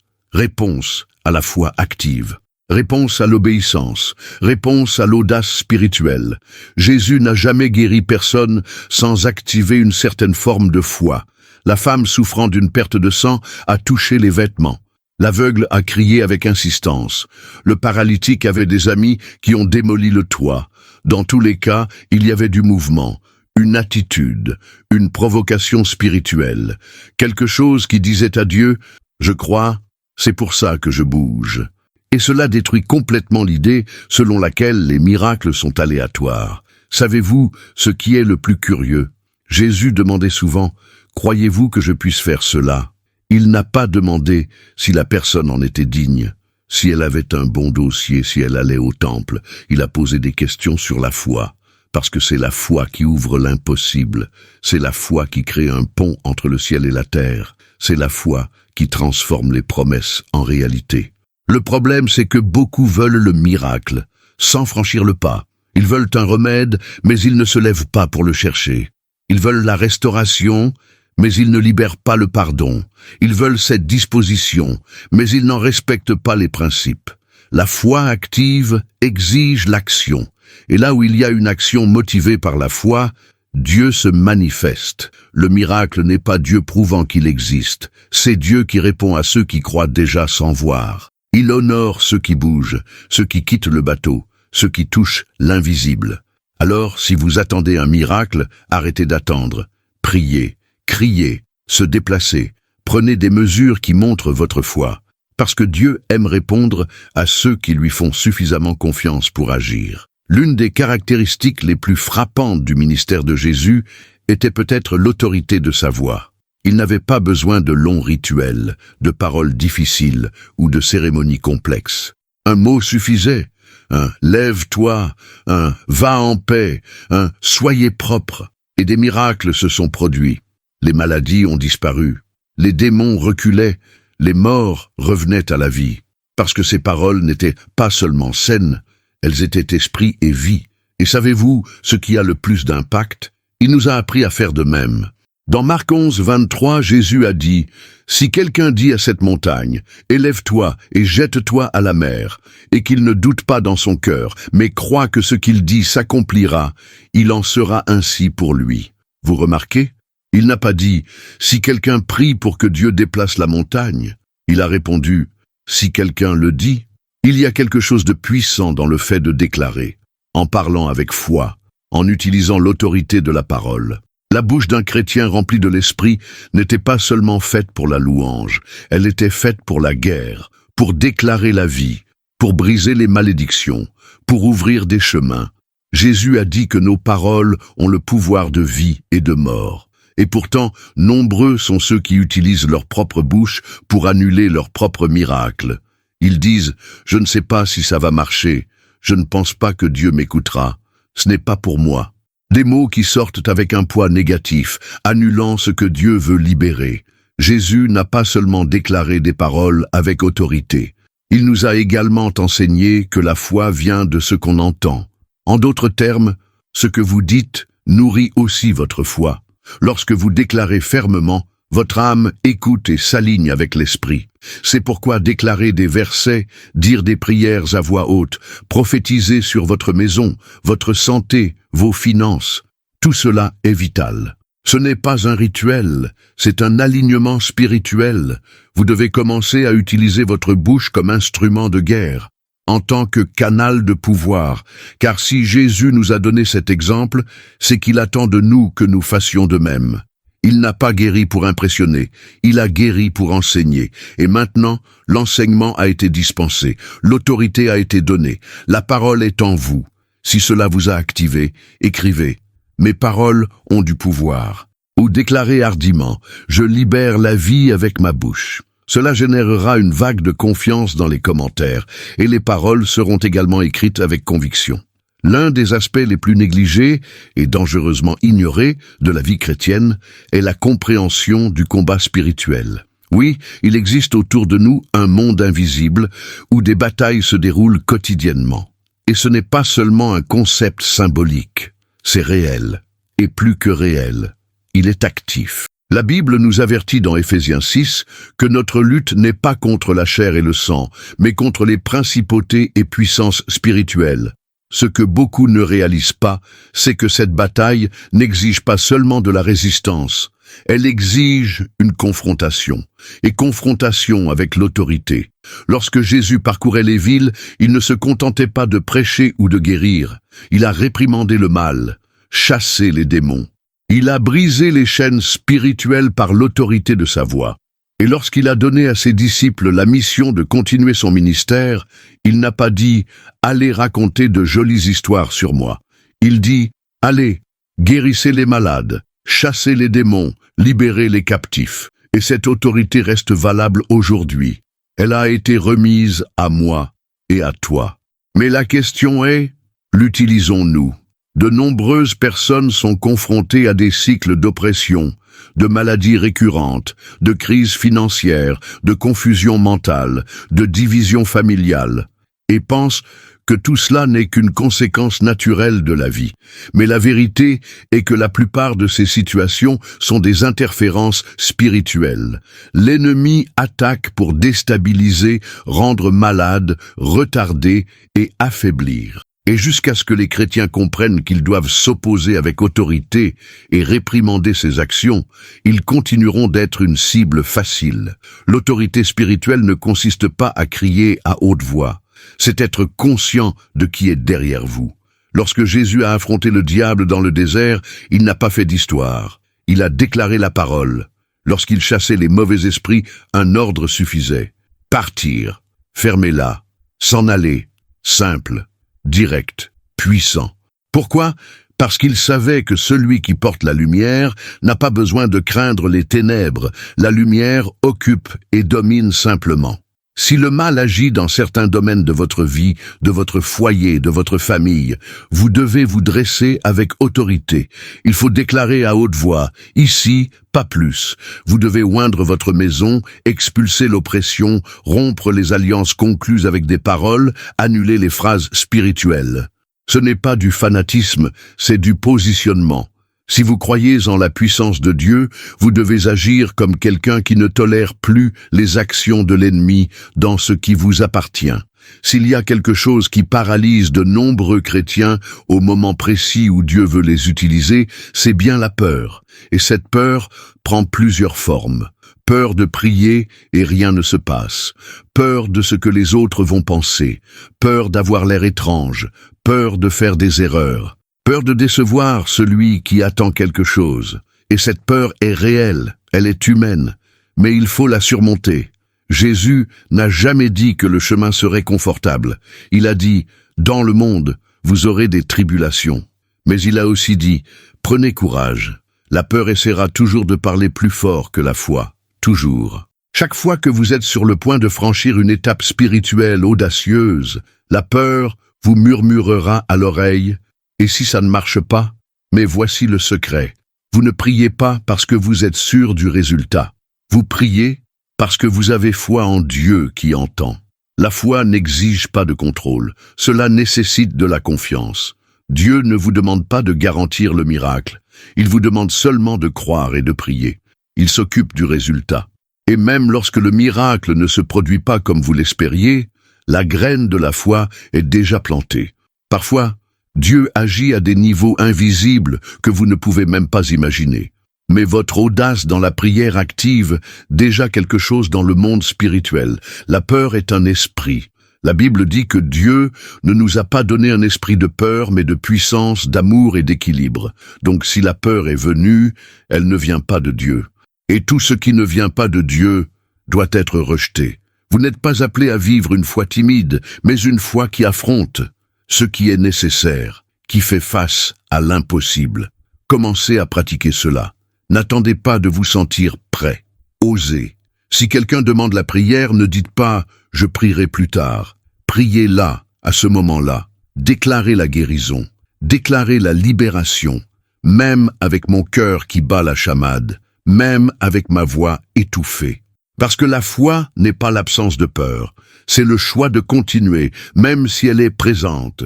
à la foi active. Réponse à l'obéissance, réponse à l'audace spirituelle. Jésus n'a jamais guéri personne sans activer une certaine forme de foi. La femme souffrant d'une perte de sang a touché les vêtements. L'aveugle a crié avec insistance. Le paralytique avait des amis qui ont démoli le toit. Dans tous les cas, il y avait du mouvement, une attitude, une provocation spirituelle. Quelque chose qui disait à Dieu « Je crois, C'est pour ça que je bouge. Et cela détruit complètement l'idée selon laquelle les miracles sont aléatoires. Savez-vous ce qui est le plus curieux? Jésus demandait souvent « Croyez-vous que je puisse faire cela ?» Il n'a pas demandé si la personne en était digne, si elle avait un bon dossier, si elle allait au temple. Il a posé des questions sur la foi, parce que c'est la foi qui ouvre l'impossible. C'est la foi qui crée un pont entre le ciel et la terre. C'est la foi qui transforme les promesses en réalité. Le problème, c'est que beaucoup veulent le miracle, sans franchir le pas. Ils veulent un remède, mais ils ne se lèvent pas pour le chercher. Ils veulent la restauration, mais ils ne libèrent pas le pardon. Ils veulent cette disposition, mais ils n'en respectent pas les principes. La foi active exige l'action. Et là où il y a une action motivée par la foi, Dieu se manifeste. Le miracle n'est pas Dieu prouvant qu'il existe. C'est Dieu qui répond à ceux qui croient déjà sans voir. Il honore ceux qui bougent, ceux qui quittent le bateau, ceux qui touchent l'invisible. Alors, si vous attendez un miracle, arrêtez d'attendre. Priez, criez, se déplacez. Prenez des mesures qui montrent votre foi. Parce que Dieu aime répondre à ceux qui lui font suffisamment confiance pour agir. L'une des caractéristiques les plus frappantes du ministère de Jésus était peut-être l'autorité de sa voix. Il n'avait pas besoin de longs rituels, de paroles difficiles ou de cérémonies complexes. Un mot suffisait, un « lève-toi », un « va en paix », un « soyez propre », et des miracles se sont produits. Les maladies ont disparu, les démons reculaient, les morts revenaient à la vie, parce que ces paroles n'étaient pas seulement saines, elles étaient esprit et vie. Et savez-vous ce qui a le plus d'impact? Il nous a appris à faire de même. Dans Marc 11, 23, Jésus a dit « Si quelqu'un dit à cette montagne, élève-toi et jette-toi à la mer, et qu'il ne doute pas dans son cœur, mais croit que ce qu'il dit s'accomplira, il en sera ainsi pour lui. » Vous remarquez? Il n'a pas dit « Si quelqu'un prie pour que Dieu déplace la montagne », il a répondu « Si quelqu'un le dit ». Il y a quelque chose de puissant dans le fait de déclarer, en parlant avec foi, en utilisant l'autorité de la parole. La bouche d'un chrétien rempli de l'esprit n'était pas seulement faite pour la louange, elle était faite pour la guerre, pour déclarer la vie, pour briser les malédictions, pour ouvrir des chemins. Jésus a dit que nos paroles ont le pouvoir de vie et de mort. Et pourtant, nombreux sont ceux qui utilisent leur propre bouche pour annuler leurs propres miracles. Ils disent « Je ne sais pas si ça va marcher, je ne pense pas que Dieu m'écoutera, ce n'est pas pour moi ». Des mots qui sortent avec un poids négatif, annulant ce que Dieu veut libérer. Jésus n'a pas seulement déclaré des paroles avec autorité. Il nous a également enseigné que la foi vient de ce qu'on entend. En d'autres termes, ce que vous dites nourrit aussi votre foi. Lorsque vous déclarez fermement, votre âme écoute et s'aligne avec l'esprit. C'est pourquoi déclarer des versets, dire des prières à voix haute, prophétiser sur votre maison, votre santé, vos finances, tout cela est vital. Ce n'est pas un rituel, c'est un alignement spirituel. Vous devez commencer à utiliser votre bouche comme instrument de guerre, en tant que canal de pouvoir, car si Jésus nous a donné cet exemple, c'est qu'il attend de nous que nous fassions de même. Il n'a pas guéri pour impressionner, il a guéri pour enseigner. Et maintenant, l'enseignement a été dispensé, l'autorité a été donnée, la parole est en vous. Si cela vous a activé, écrivez « Mes paroles ont du pouvoir » ou déclarez hardiment « Je libère la vie avec ma bouche ». Cela générera une vague de confiance dans les commentaires et les paroles seront également écrites avec conviction. L'un des aspects les plus négligés et dangereusement ignorés de la vie chrétienne est la compréhension du combat spirituel. Oui, il existe autour de nous un monde invisible où des batailles se déroulent quotidiennement. Et ce n'est pas seulement un concept symbolique, c'est réel, et plus que réel, il est actif. La Bible nous avertit dans Éphésiens 6 que notre lutte n'est pas contre la chair et le sang, mais contre les principautés et puissances spirituelles. Ce que beaucoup ne réalisent pas, c'est que cette bataille n'exige pas seulement de la résistance, elle exige une confrontation, et confrontation avec l'autorité. Lorsque Jésus parcourait les villes, il ne se contentait pas de prêcher ou de guérir, il a réprimandé le mal, chassé les démons. Il a brisé les chaînes spirituelles par l'autorité de sa voix. Et lorsqu'il a donné à ses disciples la mission de continuer son ministère, il n'a pas dit « Allez raconter de jolies histoires sur moi ». Il dit « Allez, guérissez les malades, chassez les démons, libérez les captifs ». Et cette autorité reste valable aujourd'hui. Elle a été remise à moi et à toi. Mais la question est, l'utilisons-nous? De nombreuses personnes sont confrontées à des cycles d'oppression, de maladies récurrentes, de crises financières, de confusion mentale, de division familiale, et pensent que tout cela n'est qu'une conséquence naturelle de la vie. Mais la vérité est que la plupart de ces situations sont des interférences spirituelles. L'ennemi attaque pour déstabiliser, rendre malade, retarder et affaiblir. Et jusqu'à ce que les chrétiens comprennent qu'ils doivent s'opposer avec autorité et réprimander ces actions, ils continueront d'être une cible facile. L'autorité spirituelle ne consiste pas à crier à haute voix. C'est être conscient de qui est derrière vous. Lorsque Jésus a affronté le diable dans le désert, il n'a pas fait d'histoire. Il a déclaré la parole. Lorsqu'il chassait les mauvais esprits, un ordre suffisait. Partir, fermez-la, s'en aller, simple, direct, puissant. Pourquoi ? Parce qu'il savait que celui qui porte la lumière n'a pas besoin de craindre les ténèbres. La lumière occupe et domine simplement. Si le mal agit dans certains domaines de votre vie, de votre foyer, de votre famille, vous devez vous dresser avec autorité. Il faut déclarer à haute voix, ici, pas plus. Vous devez oindre votre maison, expulser l'oppression, rompre les alliances concluses avec des paroles, annuler les phrases spirituelles. Ce n'est pas du fanatisme, c'est du positionnement. Si vous croyez en la puissance de Dieu, vous devez agir comme quelqu'un qui ne tolère plus les actions de l'ennemi dans ce qui vous appartient. S'il y a quelque chose qui paralyse de nombreux chrétiens au moment précis où Dieu veut les utiliser, c'est bien la peur. Et cette peur prend plusieurs formes. Peur de prier et rien ne se passe. Peur de ce que les autres vont penser. Peur d'avoir l'air étrange. Peur de faire des erreurs. Peur de décevoir celui qui attend quelque chose. Et cette peur est réelle, elle est humaine, mais il faut la surmonter. Jésus n'a jamais dit que le chemin serait confortable. Il a dit, dans le monde, vous aurez des tribulations. Mais il a aussi dit, prenez courage. La peur essaiera toujours de parler plus fort que la foi. Toujours. Chaque fois que vous êtes sur le point de franchir une étape spirituelle audacieuse, la peur vous murmurera à l'oreille, et si ça ne marche pas, mais voici le secret. Vous ne priez pas parce que vous êtes sûr du résultat. Vous priez parce que vous avez foi en Dieu qui entend. La foi n'exige pas de contrôle. Cela nécessite de la confiance. Dieu ne vous demande pas de garantir le miracle. Il vous demande seulement de croire et de prier. Il s'occupe du résultat. Et même lorsque le miracle ne se produit pas comme vous l'espériez, la graine de la foi est déjà plantée. Parfois, Dieu agit à des niveaux invisibles que vous ne pouvez même pas imaginer. Mais votre audace dans la prière active déjà quelque chose dans le monde spirituel. La peur est un esprit. La Bible dit que Dieu ne nous a pas donné un esprit de peur, mais de puissance, d'amour et d'équilibre. Donc si la peur est venue, elle ne vient pas de Dieu. Et tout ce qui ne vient pas de Dieu doit être rejeté. Vous n'êtes pas appelé à vivre une foi timide, mais une foi qui affronte ce qui est nécessaire, qui fait face à l'impossible. Commencez à pratiquer cela. N'attendez pas de vous sentir prêt. Osez. Si quelqu'un demande la prière, ne dites pas « je prierai plus tard ». Priez là, à ce moment-là. Déclarez la guérison. Déclarez la libération. Même avec mon cœur qui bat la chamade. Même avec ma voix étouffée. Parce que la foi n'est pas l'absence de peur. C'est le choix de continuer, même si elle est présente.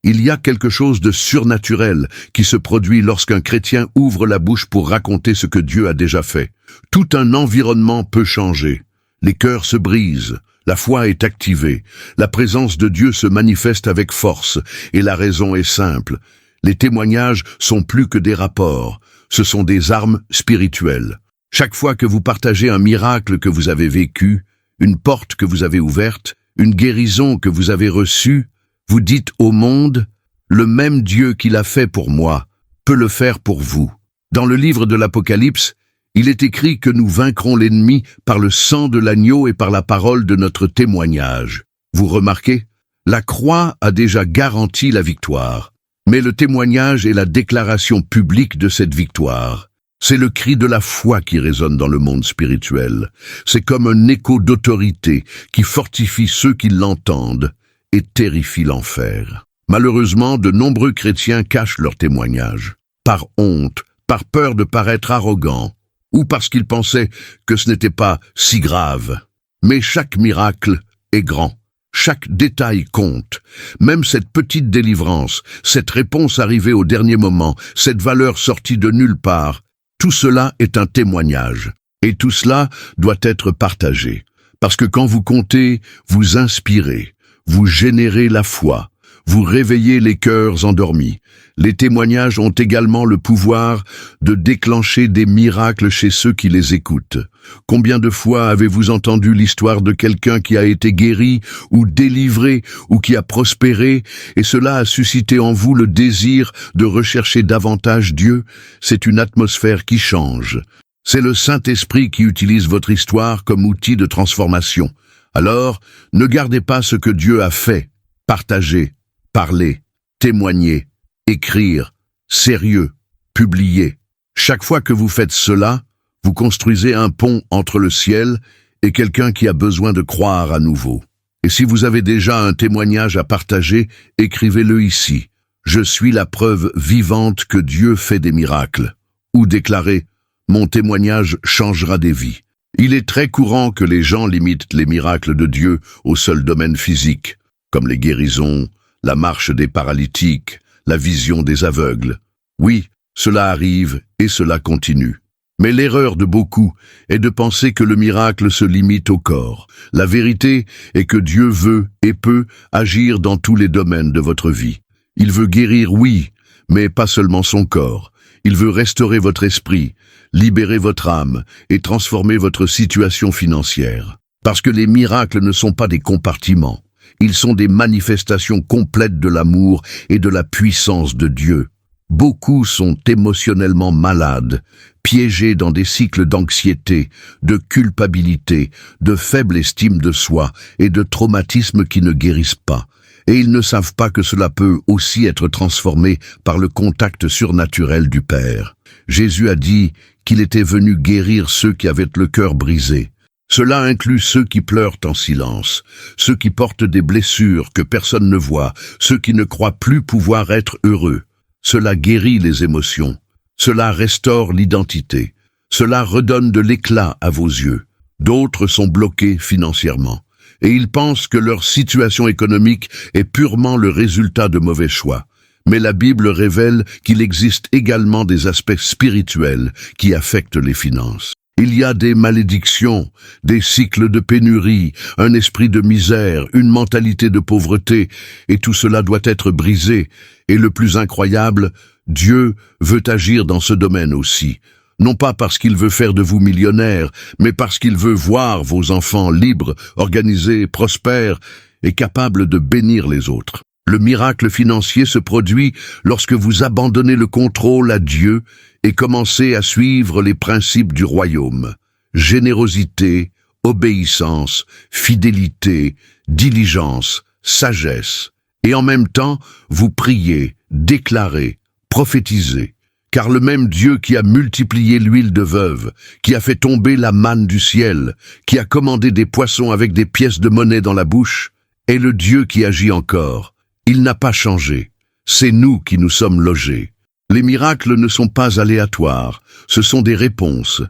Il y a quelque chose de surnaturel qui se produit lorsqu'un chrétien ouvre la bouche pour raconter ce que Dieu a déjà fait. Tout un environnement peut changer. Les cœurs se brisent, la foi est activée, la présence de Dieu se manifeste avec force, et la raison est simple. Les témoignages sont plus que des rapports, ce sont des armes spirituelles. Chaque fois que vous partagez un miracle que vous avez vécu, une porte que vous avez ouverte, une guérison que vous avez reçue, vous dites au monde, le même Dieu qui l'a fait pour moi peut le faire pour vous. Dans le livre de l'Apocalypse, Il est écrit que nous vaincrons l'ennemi par le sang de l'agneau et par la parole de notre témoignage. Vous remarquez? La croix a déjà garanti la victoire. Mais le témoignage est la déclaration publique de cette victoire. C'est le cri de la foi qui résonne dans le monde spirituel. C'est comme un écho d'autorité qui fortifie ceux qui l'entendent et terrifie l'enfer. Malheureusement, de nombreux chrétiens cachent leur témoignage, par honte, par peur de paraître arrogants, ou parce qu'ils pensaient que ce n'était pas si grave. Mais chaque miracle est grand. Chaque détail compte. Même cette petite délivrance, cette réponse arrivée au dernier moment, cette valeur sortie de nulle part, tout cela est un témoignage. Et tout cela doit être partagé. Parce que quand vous comptez, vous inspirez, vous générez la foi, vous réveillez les cœurs endormis. Les témoignages ont également le pouvoir de déclencher des miracles chez ceux qui les écoutent. Combien de fois avez-vous entendu l'histoire de quelqu'un qui a été guéri ou délivré ou qui a prospéré et cela a suscité en vous le désir de rechercher davantage Dieu? C'est une atmosphère qui change. C'est le Saint-Esprit qui utilise votre histoire comme outil de transformation. Alors, ne gardez pas ce que Dieu a fait. Partagez, parlez, témoignez, écrire, sérieux, publier. Chaque fois que vous faites cela, vous construisez un pont entre le ciel et quelqu'un qui a besoin de croire à nouveau. Et si vous avez déjà un témoignage à partager, écrivez-le ici. Je suis la preuve vivante que Dieu fait des miracles. Ou déclarez, mon témoignage changera des vies. Il est très courant que les gens limitent les miracles de Dieu au seul domaine physique, comme les guérisons, la marche des paralytiques, la vision des aveugles. Oui, cela arrive et cela continue. Mais l'erreur de beaucoup est de penser que le miracle se limite au corps. La vérité est que Dieu veut et peut agir dans tous les domaines de votre vie. Il veut guérir, oui, mais pas seulement son corps. Il veut restaurer votre esprit, libérer votre âme et transformer votre situation financière. Parce que les miracles ne sont pas des compartiments. Ils sont des manifestations complètes de l'amour et de la puissance de Dieu. Beaucoup sont émotionnellement malades, piégés dans des cycles d'anxiété, de culpabilité, de faible estime de soi et de traumatismes qui ne guérissent pas. Et ils ne savent pas que cela peut aussi être transformé par le contact surnaturel du Père. Jésus a dit qu'il était venu guérir ceux qui avaient le cœur brisé. Cela inclut ceux qui pleurent en silence, ceux qui portent des blessures que personne ne voit, ceux qui ne croient plus pouvoir être heureux. Cela guérit les émotions, cela restaure l'identité, cela redonne de l'éclat à vos yeux. D'autres sont bloqués financièrement, et ils pensent que leur situation économique est purement le résultat de mauvais choix. Mais la Bible révèle qu'il existe également des aspects spirituels qui affectent les finances. Il y a des malédictions, des cycles de pénurie, un esprit de misère, une mentalité de pauvreté, et tout cela doit être brisé. Et le plus incroyable, Dieu veut agir dans ce domaine aussi. Non pas parce qu'il veut faire de vous millionnaire, mais parce qu'il veut voir vos enfants libres, organisés, prospères et capables de bénir les autres. Le miracle financier se produit lorsque vous abandonnez le contrôle à Dieu et commencez à suivre les principes du royaume. Générosité, obéissance, fidélité, diligence, sagesse. Et en même temps, vous priez, déclarez, prophétisez. Car le même Dieu qui a multiplié l'huile de veuve, qui a fait tomber la manne du ciel, qui a commandé des poissons avec des pièces de monnaie dans la bouche, est le Dieu qui agit encore. Il n'a pas changé. C'est nous qui nous sommes logés. Les miracles ne sont pas aléatoires, ce sont des réponses.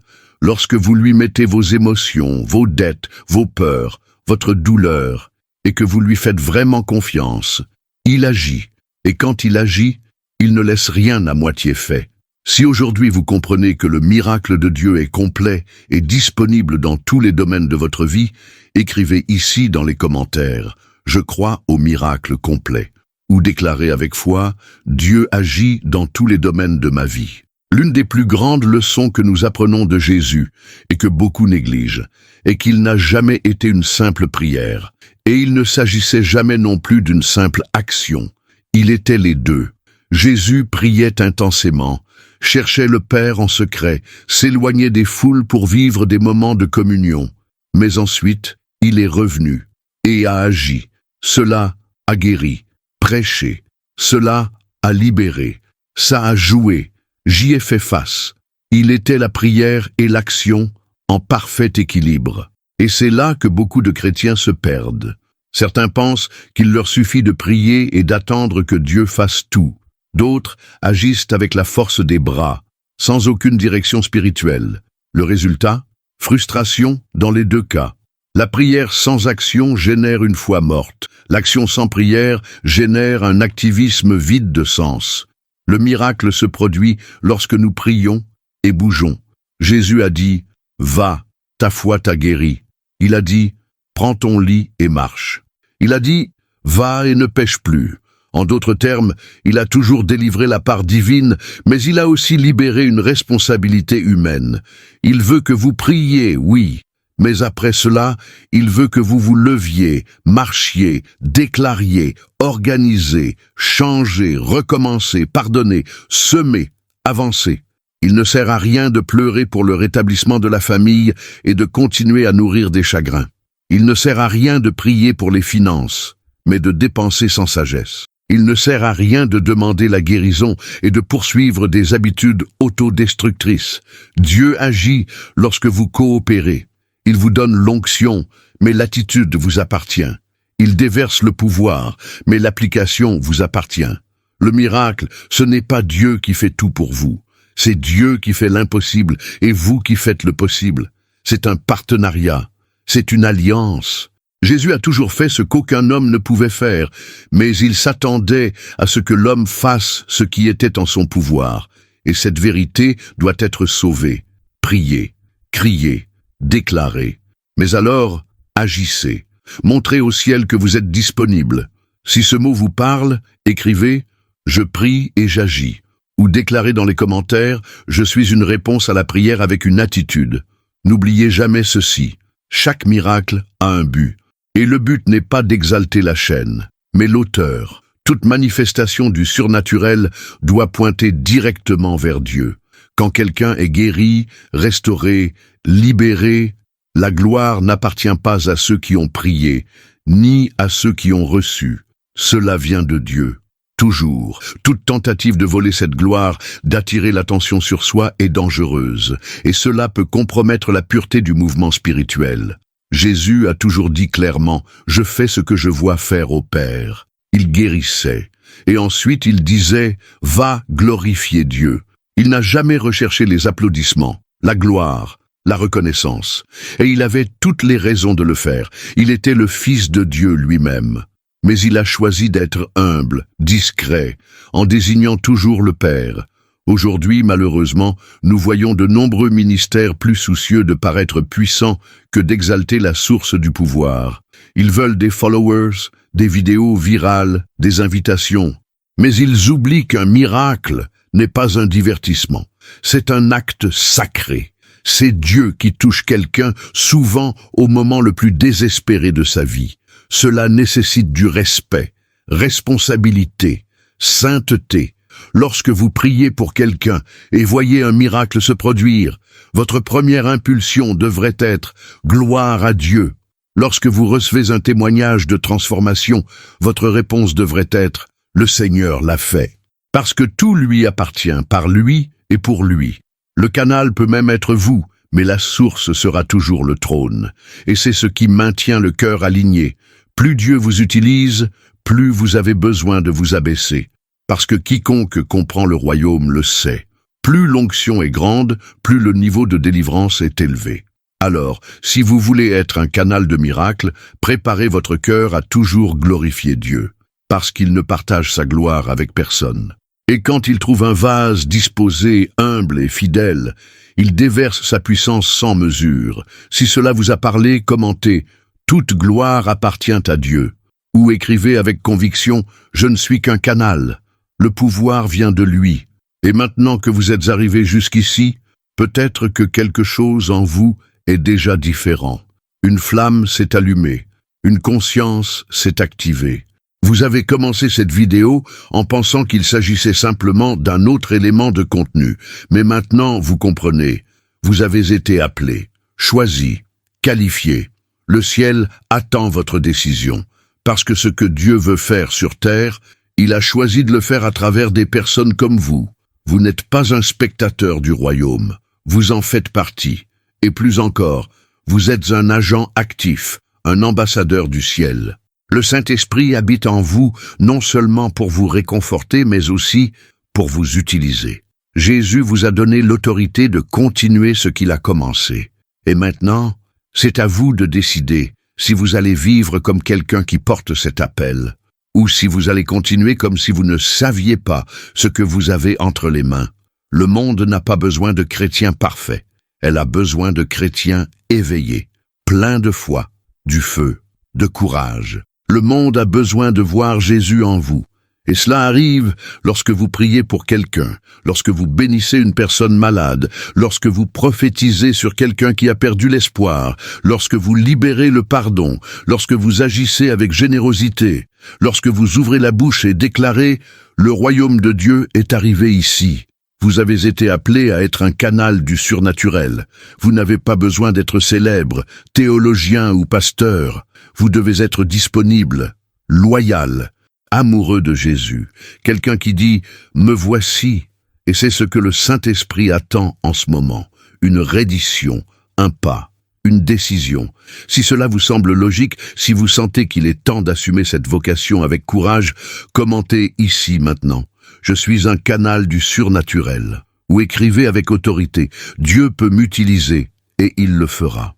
Lorsque vous lui mettez vos émotions, vos dettes, vos peurs, votre douleur, et que vous lui faites vraiment confiance, il agit. Et quand il agit, il ne laisse rien à moitié fait. Si aujourd'hui vous comprenez que le miracle de Dieu est complet et disponible dans tous les domaines de votre vie, écrivez ici dans les commentaires « Je crois au miracle complet » ou déclarez avec foi « Dieu agit dans tous les domaines de ma vie ». L'une des plus grandes leçons que nous apprenons de Jésus et que beaucoup négligent est qu'il n'a jamais été une simple prière et il ne s'agissait jamais non plus d'une simple action. Il était les deux. Jésus priait intensément, cherchait le Père en secret, s'éloignait des foules pour vivre des moments de communion. Mais ensuite, il est revenu et a agi. Cela a guéri, prêché. Cela a libéré. Ça a joué. J'y ai fait face. Il était la prière et l'action en parfait équilibre. Et c'est là que beaucoup de chrétiens se perdent. Certains pensent qu'il leur suffit de prier et d'attendre que Dieu fasse tout. D'autres agissent avec la force des bras, sans aucune direction spirituelle. Le résultat? Frustration dans les deux cas. La prière sans action génère une foi morte. L'action sans prière génère un activisme vide de sens. Le miracle se produit lorsque nous prions et bougeons. Jésus a dit « Va, ta foi t'a guéri ». Il a dit « Prends ton lit et marche ». Il a dit « Va et ne pêche plus ». En d'autres termes, il a toujours délivré la part divine, mais il a aussi libéré une responsabilité humaine. Il veut que vous priez, oui, mais après cela, il veut que vous vous leviez, marchiez, déclariez, organisez, changez, recommencez, pardonnez, semez, avancez. Il ne sert à rien de pleurer pour le rétablissement de la famille et de continuer à nourrir des chagrins. Il ne sert à rien de prier pour les finances, mais de dépenser sans sagesse. Il ne sert à rien de demander la guérison et de poursuivre des habitudes autodestructrices. Dieu agit lorsque vous coopérez. Il vous donne l'onction, mais l'attitude vous appartient. Il déverse le pouvoir, mais l'application vous appartient. Le miracle, ce n'est pas Dieu qui fait tout pour vous. C'est Dieu qui fait l'impossible et vous qui faites le possible. C'est un partenariat. C'est une alliance. Jésus a toujours fait ce qu'aucun homme ne pouvait faire, mais il s'attendait à ce que l'homme fasse ce qui était en son pouvoir. Et cette vérité doit être sauvée. Priez, criez, déclarez. Mais alors, agissez. Montrez au ciel que vous êtes disponible. Si ce mot vous parle, écrivez « Je prie et j'agis » ou déclarez dans les commentaires « Je suis une réponse à la prière avec une attitude ». N'oubliez jamais ceci. Chaque miracle a un but. Et le but n'est pas d'exalter la chaîne, mais l'auteur. Toute manifestation du surnaturel doit pointer directement vers Dieu. Quand quelqu'un est guéri, restauré, libéré, la gloire n'appartient pas à ceux qui ont prié, ni à ceux qui ont reçu. Cela vient de Dieu. Toujours, toute tentative de voler cette gloire, d'attirer l'attention sur soi est dangereuse, et cela peut compromettre la pureté du mouvement spirituel. Jésus a toujours dit clairement « Je fais ce que je vois faire au Père ». Il guérissait, et ensuite il disait « Va glorifier Dieu ». Il n'a jamais recherché les applaudissements, la gloire, la reconnaissance, et il avait toutes les raisons de le faire. Il était le Fils de Dieu lui-même. Mais il a choisi d'être humble, discret, en désignant toujours le Père. Aujourd'hui, malheureusement, nous voyons de nombreux ministères plus soucieux de paraître puissants que d'exalter la source du pouvoir. Ils veulent des followers, des vidéos virales, des invitations. Mais ils oublient qu'un miracle n'est pas un divertissement. C'est un acte sacré. C'est Dieu qui touche quelqu'un, souvent au moment le plus désespéré de sa vie. Cela nécessite du respect, responsabilité, sainteté. Lorsque vous priez pour quelqu'un et voyez un miracle se produire, votre première impulsion devrait être « Gloire à Dieu ». Lorsque vous recevez un témoignage de transformation, votre réponse devrait être « Le Seigneur l'a fait ». Parce que tout lui appartient, par lui et pour lui. Le canal peut même être vous, mais la source sera toujours le trône. Et c'est ce qui maintient le cœur aligné. Plus Dieu vous utilise, plus vous avez besoin de vous abaisser. Parce que quiconque comprend le royaume le sait. Plus l'onction est grande, plus le niveau de délivrance est élevé. Alors, si vous voulez être un canal de miracles, préparez votre cœur à toujours glorifier Dieu, parce qu'il ne partage sa gloire avec personne. Et quand il trouve un vase disposé, humble et fidèle, il déverse sa puissance sans mesure. Si cela vous a parlé, commentez « Toute gloire appartient à Dieu » ou écrivez avec conviction « Je ne suis qu'un canal ». Le pouvoir vient de lui. Et maintenant que vous êtes arrivé jusqu'ici, peut-être que quelque chose en vous est déjà différent. Une flamme s'est allumée, une conscience s'est activée. Vous avez commencé cette vidéo en pensant qu'il s'agissait simplement d'un autre élément de contenu, mais maintenant vous comprenez, vous avez été appelé, choisi, qualifié. Le ciel attend votre décision, parce que ce que Dieu veut faire sur terre, il a choisi de le faire à travers des personnes comme vous. Vous n'êtes pas un spectateur du royaume, vous en faites partie, et plus encore, vous êtes un agent actif, un ambassadeur du ciel. Le Saint-Esprit habite en vous non seulement pour vous réconforter, mais aussi pour vous utiliser. Jésus vous a donné l'autorité de continuer ce qu'il a commencé. Et maintenant, c'est à vous de décider si vous allez vivre comme quelqu'un qui porte cet appel, ou si vous allez continuer comme si vous ne saviez pas ce que vous avez entre les mains. Le monde n'a pas besoin de chrétiens parfaits. Elle a besoin de chrétiens éveillés, pleins de foi, du feu, de courage. Le monde a besoin de voir Jésus en vous. Et cela arrive lorsque vous priez pour quelqu'un, lorsque vous bénissez une personne malade, lorsque vous prophétisez sur quelqu'un qui a perdu l'espoir, lorsque vous libérez le pardon, lorsque vous agissez avec générosité, lorsque vous ouvrez la bouche et déclarez « Le royaume de Dieu est arrivé ici ». Vous avez été appelé à être un canal du surnaturel. Vous n'avez pas besoin d'être célèbre, théologien ou pasteur. Vous devez être disponible, loyal, amoureux de Jésus. Quelqu'un qui dit « Me voici ». Et c'est ce que le Saint-Esprit attend en ce moment. Une reddition, un pas, une décision. Si cela vous semble logique, si vous sentez qu'il est temps d'assumer cette vocation avec courage, commentez ici maintenant. Je suis un canal du surnaturel. Ou écrivez avec autorité. Dieu peut m'utiliser et il le fera.